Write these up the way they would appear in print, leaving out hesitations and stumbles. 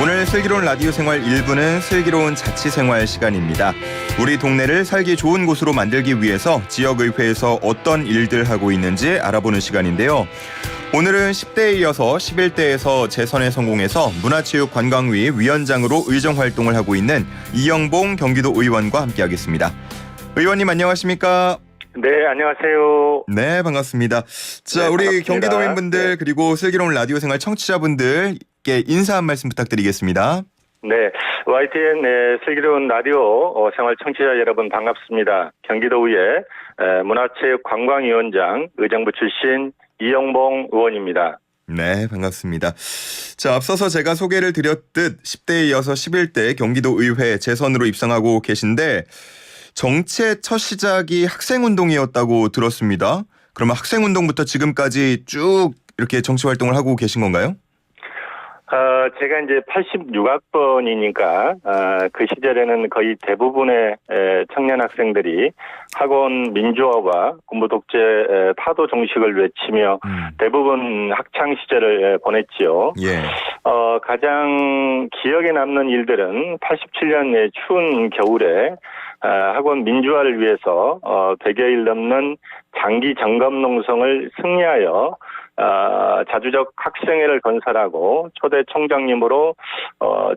오늘 슬기로운 라디오 생활 1부는 슬기로운 자치생활 시간입니다. 우리 동네를 살기 좋은 곳으로 만들기 위해서 지역의회에서 어떤 일들 하고 있는지 알아보는 시간인데요. 오늘은 10대에 이어서 11대에서 재선에 성공해서 문화체육관광위 위원장으로 의정활동을 하고 있는 이영봉 경기도 의원과 함께하겠습니다. 의원님 안녕하십니까? 네, 안녕하세요. 네, 반갑습니다. 자, 우리 반갑습니다. 경기도민분들 그리고 슬기로운 라디오 생활 청취자분들께 인사 한 말씀 부탁드리겠습니다. 네, YTN 슬기로운 라디오 생활 청취자 여러분 반갑습니다. 경기도의회 문화체육관광위원장 의정부 출신 이영봉 의원입니다. 네, 반갑습니다. 자, 앞서서 제가 소개를 드렸듯 10대에 이어서 11대 경기도의회 재선으로 입성하고 계신데 정치의 첫 시작이 학생운동이었다고 들었습니다. 그러면 학생운동부터 지금까지 쭉 이렇게 정치활동을 하고 계신 건가요? 제가 이제 86학번이니까 그 시절에는 거의 대부분의 청년 학생들이 학원 민주화와 군부 독재 파도 종식을 외치며 대부분 학창 시절을 보냈지요. 예. 가장 기억에 남는 일들은 87년 추운 겨울에 학원 민주화를 위해서 100여일 넘는 장기 점검 농성을 승리하여 자주적 학생회를 건설하고 초대 총장님으로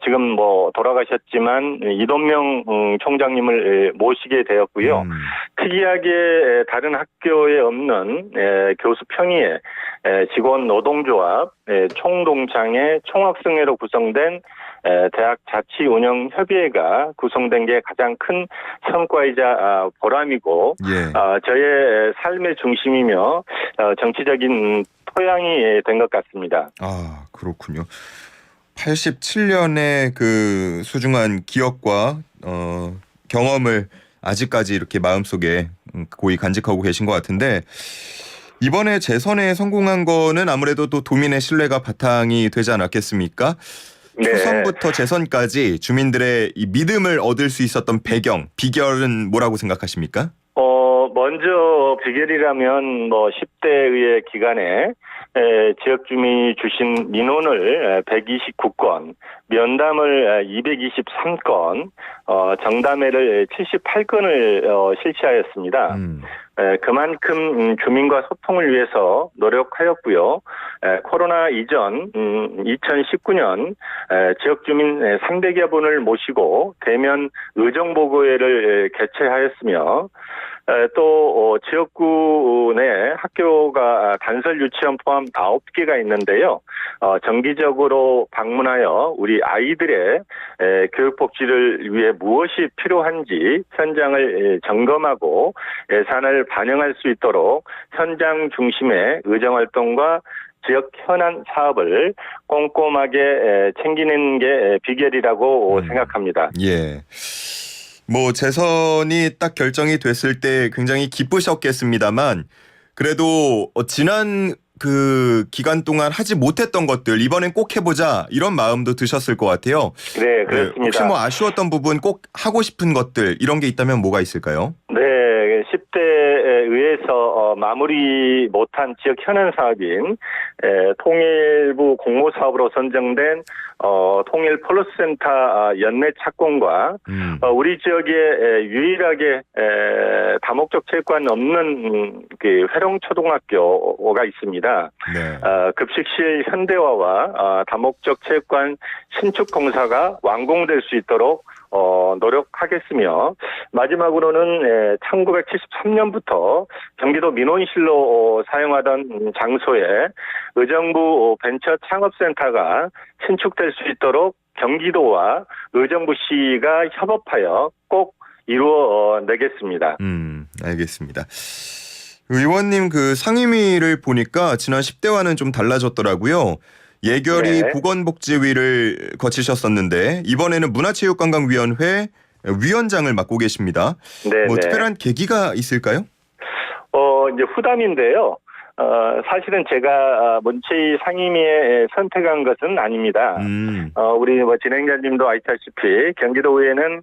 지금 돌아가셨지만 이돈명 총장님을 모시게 되었고요. 특이하게 다른 학교에 없는 교수 평의회, 직원 노동조합, 총동창회, 총학생회로 구성된 대학 자치운영협의회가 구성된 게 가장 큰 성과이자 보람이고 예. 저의 삶의 중심이며 정치적인 토양이 된 것 같습니다. 아, 그렇군요. 87년의 그 소중한 기억과 경험을 아직까지 이렇게 마음속에 고이 간직하고 계신 것 같은데 이번에 재선에 성공한 거는 아무래도 또 도민의 신뢰가 바탕이 되지 않았겠습니까? 네. 초선부터 재선까지 주민들의 이 믿음을 얻을 수 있었던 배경, 비결은 뭐라고 생각하십니까? 먼저 비결이라면 10대의 기간에 지역 주민이 주신 민원을 129건, 면담을 223건, 정담회를 78건을 실시하였습니다. 그만큼 주민과 소통을 위해서 노력하였고요. 코로나 이전 2019년 지역 주민 300여 분을 모시고 대면 의정보고회를 개최하였으며 또 지역구 내 학교가 단설 유치원 포함 9개가 있는데요. 정기적으로 방문하여 우리 아이들의 교육복지를 위해 무엇이 필요한지 현장을 점검하고 예산을 반영할 수 있도록 현장 중심의 의정활동과 지역 현안 사업을 꼼꼼하게 챙기는 게 비결이라고 생각합니다. 예. 재선이 딱 결정이 됐을 때 굉장히 기쁘셨겠습니다만 그래도 지난 그 기간 동안 하지 못했던 것들 이번엔 꼭 해보자 이런 마음도 드셨을 것 같아요. 네, 그렇습니다. 혹시 아쉬웠던 부분 꼭 하고 싶은 것들 이런 게 있다면 뭐가 있을까요? 네, 10대에 의해서 마무리 못한 지역 현안 사업인 통일부 공모사업으로 선정된 통일 폴로스센터 연내 착공과 우리 지역에 유일하게 다목적 체육관 없는 그 회룡초등학교가 있습니다. 네. 급식실 현대화와 다목적 체육관 신축 공사가 완공될 수 있도록 노력하겠으며 마지막으로는 1973년부터 경기도 민원실로 사용하던 장소에 의정부 벤처 창업센터가 신축될 수 있도록 경기도와 의정부시가 협업하여 꼭 이루어내겠습니다. 알겠습니다. 의원님 그 상임위를 보니까 지난 10대와는 좀 달라졌더라고요. 예결위 네. 보건복지위를 거치셨었는데 이번에는 문화체육관광위원회 위원장을 맡고 계십니다. 네, 특별한 계기가 있을까요? 이제 후담인데요. 사실은 제가 문체위 상임위에 선택한 것은 아닙니다. 우리 진행자님도 아시다시피 경기도의회는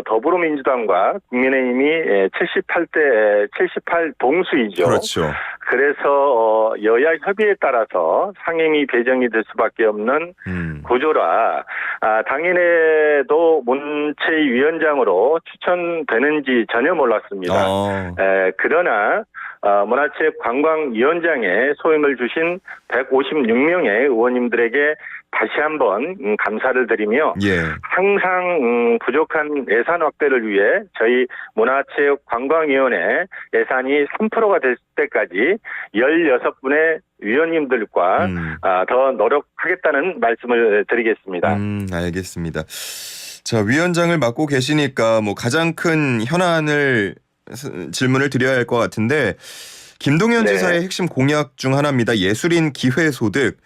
더불어민주당과 국민의힘이 78 동수이죠. 그렇죠. 그래서 여야 협의에 따라서 상임위 배정이 될 수밖에 없는 구조라 당일에도 문체위 위원장으로 추천되는지 전혀 몰랐습니다. 그러나 문화체육관광위원장에 소임을 주신 156명의 의원님들에게 다시 한번 감사를 드리며 항상 부족한 예산 확대를 위해 저희 문화체육관광위원회 예산이 3%가 될 때까지 16분의 위원님들과 더 노력하겠다는 말씀을 드리겠습니다. 알겠습니다. 자, 위원장을 맡고 계시니까 가장 큰 현안을 질문을 드려야 할 것 같은데 김동연 지사의 핵심 공약 중 하나입니다. 예술인 기회소득.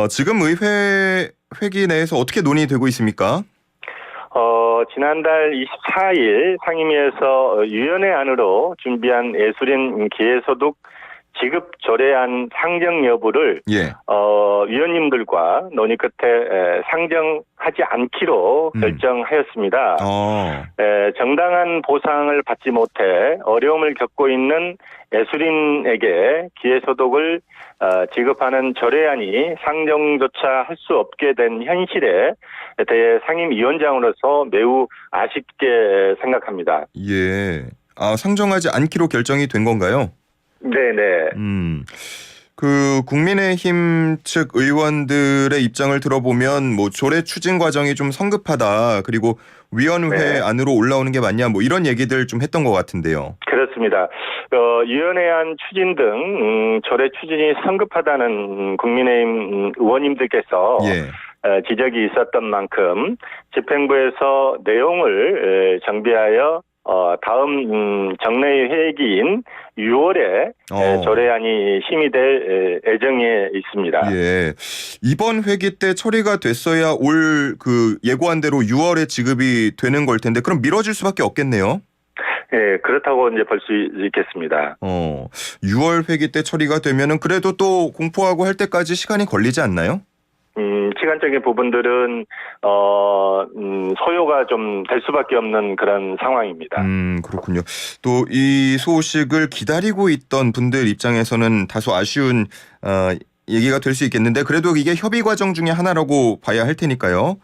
지금 의회 회기 내에서 어떻게 논의되고 있습니까? 지난달 24일 상임위에서 위원회 안으로 준비한 예술인 기회소득 지급 조례안 상정 여부를 위원님들과 논의 끝에 상정하지 않기로 결정하였습니다. 정당한 보상을 받지 못해 어려움을 겪고 있는 예술인에게 기회소득을 지급하는 조례안이 상정조차 할 수 없게 된 현실에 대해 상임위원장으로서 매우 아쉽게 생각합니다. 상정하지 않기로 결정이 된 건가요? 네네. 그 국민의힘 측 의원들의 입장을 들어보면 조례 추진 과정이 좀 성급하다. 그리고 위원회 안으로 올라오는 게 맞냐 이런 얘기들 좀 했던 것 같은데요. 그렇습니다. 위원회안 추진 등 조례 추진이 성급하다는 국민의힘 의원님들께서 지적이 있었던 만큼 집행부에서 내용을 정비하여 다음 정례 회기인 6월에 조례안이 심의될 예정에 있습니다. 이번 회기 때 처리가 됐어야 올 예고한 대로 6월에 지급이 되는 걸 텐데 그럼 미뤄질 수밖에 없겠네요. 그렇다고 이제 볼 수 있겠습니다. 6월 회기 때 처리가 되면은 그래도 또 공포하고 할 때까지 시간이 걸리지 않나요? 시간적인 부분들은 소요가 좀 될 수밖에 없는 그런 상황입니다. 그렇군요. 또 이 소식을 기다리고 있던 분들 입장에서는 다소 아쉬운 얘기가 될 수 있겠는데 그래도 이게 협의 과정 중에 하나라고 봐야 할 테니까요.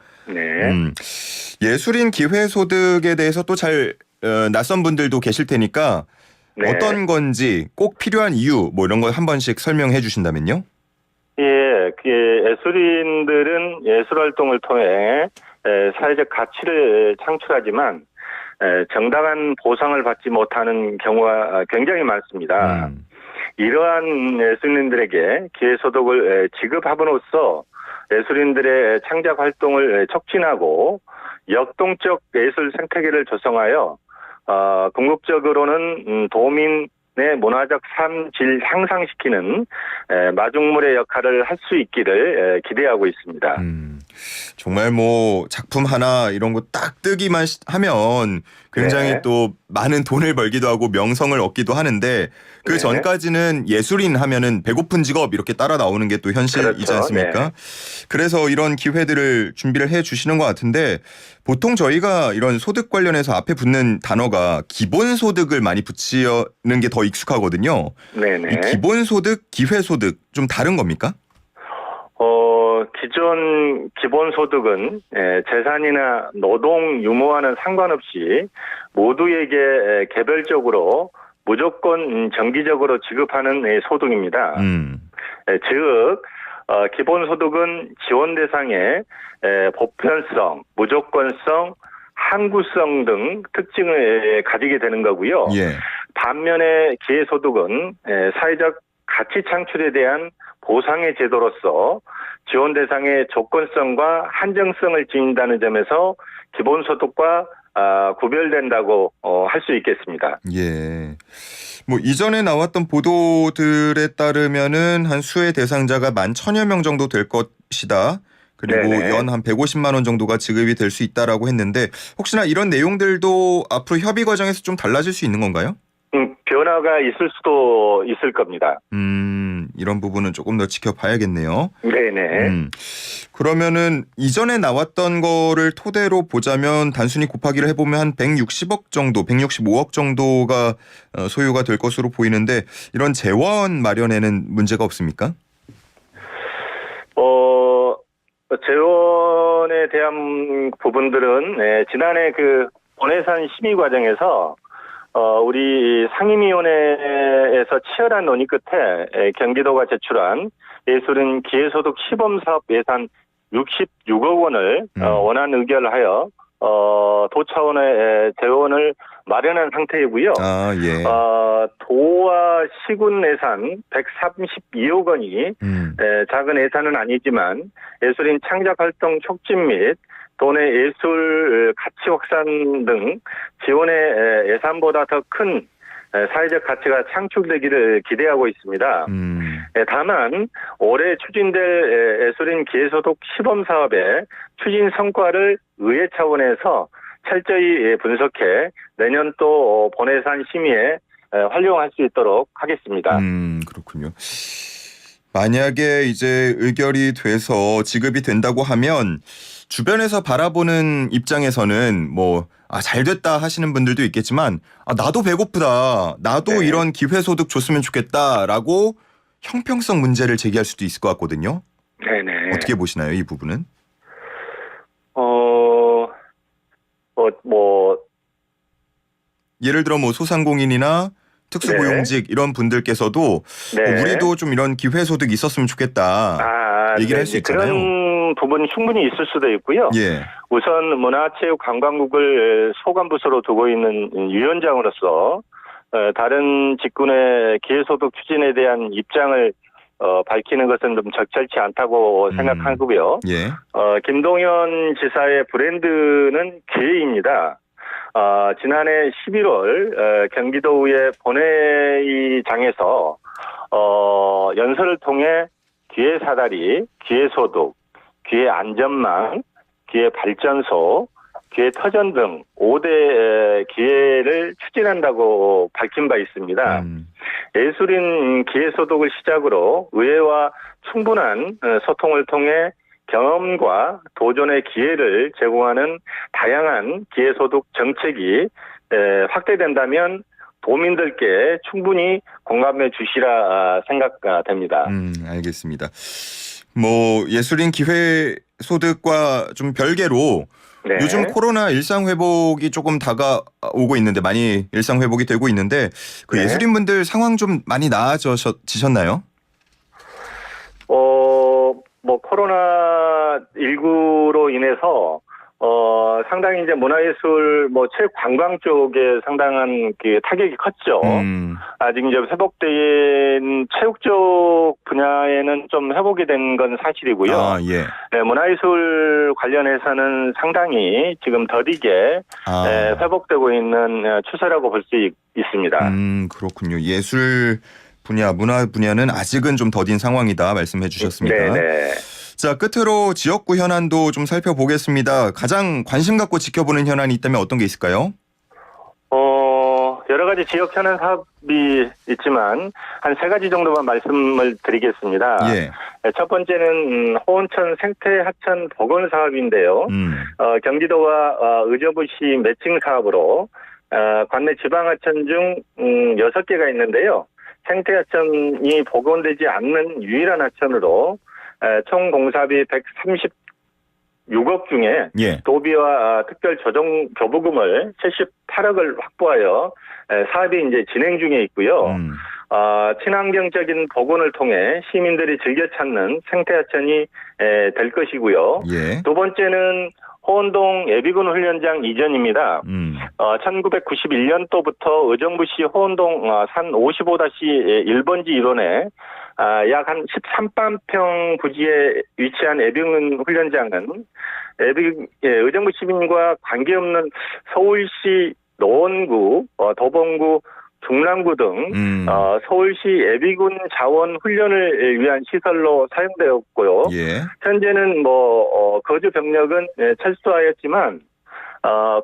예술인 기회소득에 대해서 또 잘 낯선 분들도 계실 테니까 어떤 건지 꼭 필요한 이유 이런 거 한 번씩 설명해 주신다면요. 예술인들은 예술활동을 통해 사회적 가치를 창출하지만 정당한 보상을 받지 못하는 경우가 굉장히 많습니다. 이러한 예술인들에게 기회소득을 지급함으로써 예술인들의 창작 활동을 촉진하고 역동적 예술 생태계를 조성하여 궁극적으로는 도민의 문화적 삶 질 향상시키는 마중물의 역할을 할 수 있기를 기대하고 있습니다. 정말 작품 하나 이런 거 딱 뜨기만 하면 굉장히 또 많은 돈을 벌기도 하고 명성을 얻기도 하는데 그 전까지는 예술인 하면은 배고픈 직업 이렇게 따라 나오는 게 또 현실이지 않습니까? 그래서 이런 기회들을 준비를 해 주시는 것 같은데 보통 저희가 이런 소득 관련해서 앞에 붙는 단어가 기본소득을 많이 붙이는 게 더 익숙하거든요. 이 기본소득, 기회소득 좀 다른 겁니까? 기존 기본소득은 재산이나 노동 유무와는 상관없이 모두에게 개별적으로 무조건 정기적으로 지급하는 소득입니다. 즉 기본소득은 지원 대상에 보편성, 무조건성, 항구성 등 특징을 가지게 되는 거고요. 반면에 기회소득은 사회적 가치 창출에 대한 보상의 제도로서 지원 대상의 조건성과 한정성을 지닌다는 점에서 기본소득과 구별된다고 할 수 있겠습니다. 이전에 나왔던 보도들에 따르면은 한 수혜 대상자가 11,000여 명 정도 될 것이다. 그리고 연 한 150만 원 정도가 지급이 될 수 있다라고 했는데 혹시나 이런 내용들도 앞으로 협의 과정에서 좀 달라질 수 있는 건가요? 변화 변화가 있을 수도 있을 겁니다. 이런 부분은 조금 더 지켜봐야겠네요. 네네. 그러면은 이전에 나왔던 거를 토대로 보자면 단순히 곱하기를 해보면 한 160억 정도, 165억 정도가 소요가 될 것으로 보이는데 이런 재원 마련에는 문제가 없습니까? 재원에 대한 부분들은 지난해 그 본해산 심의 과정에서 우리 상임위원회에서 치열한 논의 끝에 경기도가 제출한 예술인 기회소득 시범사업 예산 66억 원을 원안 의결하여 도 차원의 재원을 마련한 상태이고요. 예. 도와 시군 예산 132억 원이 작은 예산은 아니지만 예술인 창작 활동 촉진 및 도내 예술 가치 확산 등 지원의 예산보다 더 큰 사회적 가치가 창출되기를 기대하고 있습니다. 다만 올해 추진될 예술인 기회소득 시범사업의 추진 성과를 의회 차원에서 철저히 분석해 내년 또 본예산 심의에 활용할 수 있도록 하겠습니다. 그렇군요. 만약에 이제 의결이 돼서 지급이 된다고 하면 주변에서 바라보는 입장에서는 잘 됐다 하시는 분들도 있겠지만 나도 배고프다. 나도 네. 이런 기회소득 줬으면 좋겠다라고 형평성 문제를 제기할 수도 있을 것 같거든요. 네네. 어떻게 보시나요, 이 부분은? 예를 들어 소상공인이나 특수고용직 이런 분들께서도 네. 우리도 좀 이런 기회소득 있었으면 좋겠다. 얘기를 할 수 있잖아요. 그런 부분이 충분히 있을 수도 있고요. 예. 우선 문화체육관광국을 소관부서로 두고 있는 위원장으로서 다른 직군의 기회소득 추진에 대한 입장을 밝히는 것은 좀 적절치 않다고 생각하고요. 예. 김동연 지사의 브랜드는 기회입니다. 지난해 11월 경기도의회 본회의장에서 연설을 통해 기회 사다리, 기회 소득, 기회 안전망, 기회 발전소, 기회 터전 등 5대 기회를 추진한다고 밝힌 바 있습니다. 예술인 기회 소득을 시작으로 의회와 충분한 소통을 통해 경험과 도전의 기회를 제공하는 다양한 기회소득 정책이 확대된다면 도민들께 충분히 공감해 주시라 생각됩니다. 알겠습니다. 예술인 기회소득과 좀 별개로 네. 요즘 코로나 일상 회복이 조금 다가오고 있는데 많이 일상 회복이 되고 있는데 그 네. 예술인분들 상황 좀 많이 나아지셨나요? 코로나19로 인해서 상당히 이제 문화예술 체육 관광 쪽에 상당한 그 타격이 컸죠. 아직 이제 회복된 체육 쪽 분야에는 좀 회복이 된 건 사실이고요. 예. 네, 문화예술 관련해서는 상당히 지금 더디게 회복되고 있는 추세라고 볼 수 있습니다. 그렇군요. 예술 분야, 문화 분야는 아직은 좀 더딘 상황이다 말씀해 주셨습니다. 네네. 자, 끝으로 지역구 현안도 좀 살펴보겠습니다. 가장 관심 갖고 지켜보는 현안이 있다면 어떤 게 있을까요? 여러 가지 지역 현안 사업이 있지만 한 3가지 정도만 말씀을 드리겠습니다. 예. 첫 번째는 호원천 생태 하천 복원 사업인데요. 경기도와 의정부시 매칭 사업으로 관내 지방 하천 중 6개가 있는데요. 생태 하천이 복원되지 않는 유일한 하천으로 총 공사비 136억 중에 예. 도비와 특별 조정 교부금을 78억을 확보하여 사업이 이제 진행 중에 있고요. 친환경적인 복원을 통해 시민들이 즐겨 찾는 생태하천이 될 것이고요. 예. 두 번째는 호원동 예비군 훈련장 이전입니다. 1991년도부터 의정부시 호원동 산 55-1번지 일원에 약 한 13만평 부지에 위치한 예비군 훈련장은 의정부 시민과 관계없는 서울시 노원구, 도봉구, 중랑구 등 서울시 예비군 자원 훈련을 위한 시설로 사용되었고요. 예. 현재는 거주 병력은 철수하였지만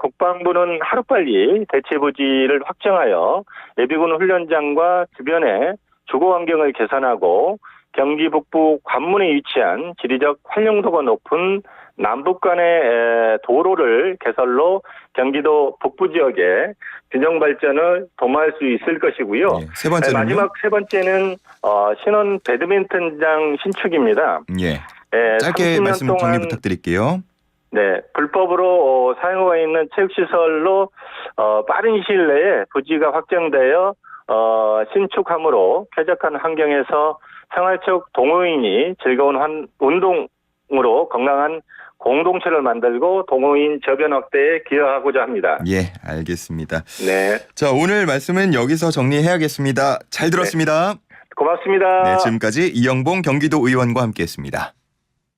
국방부는 하루빨리 대체 부지를 확정하여 예비군 훈련장과 주변의 주거 환경을 개선하고 경기 북부 관문에 위치한 지리적 활용도가 높은 남북 간의 도로를 개설로 경기도 북부 지역의 균형 발전을 도모할 수 있을 것이고요. 예, 세 번째는요? 마지막 세 번째는 신원 배드민턴장 신축입니다. 예. 짧게 말씀 정리 부탁드릴게요. 네, 불법으로 사용하고 있는 체육시설로 빠른 시일 내에 부지가 확정되어 신축함으로 쾌적한 환경에서 생활적 동호인이 즐거운 운동으로 건강한 공동체를 만들고 동호인 저변 확대에 기여하고자 합니다. 예, 알겠습니다. 네. 자, 오늘 말씀은 여기서 정리해야겠습니다. 잘 들었습니다. 고맙습니다. 네, 지금까지 이영봉 경기도 의원과 함께했습니다.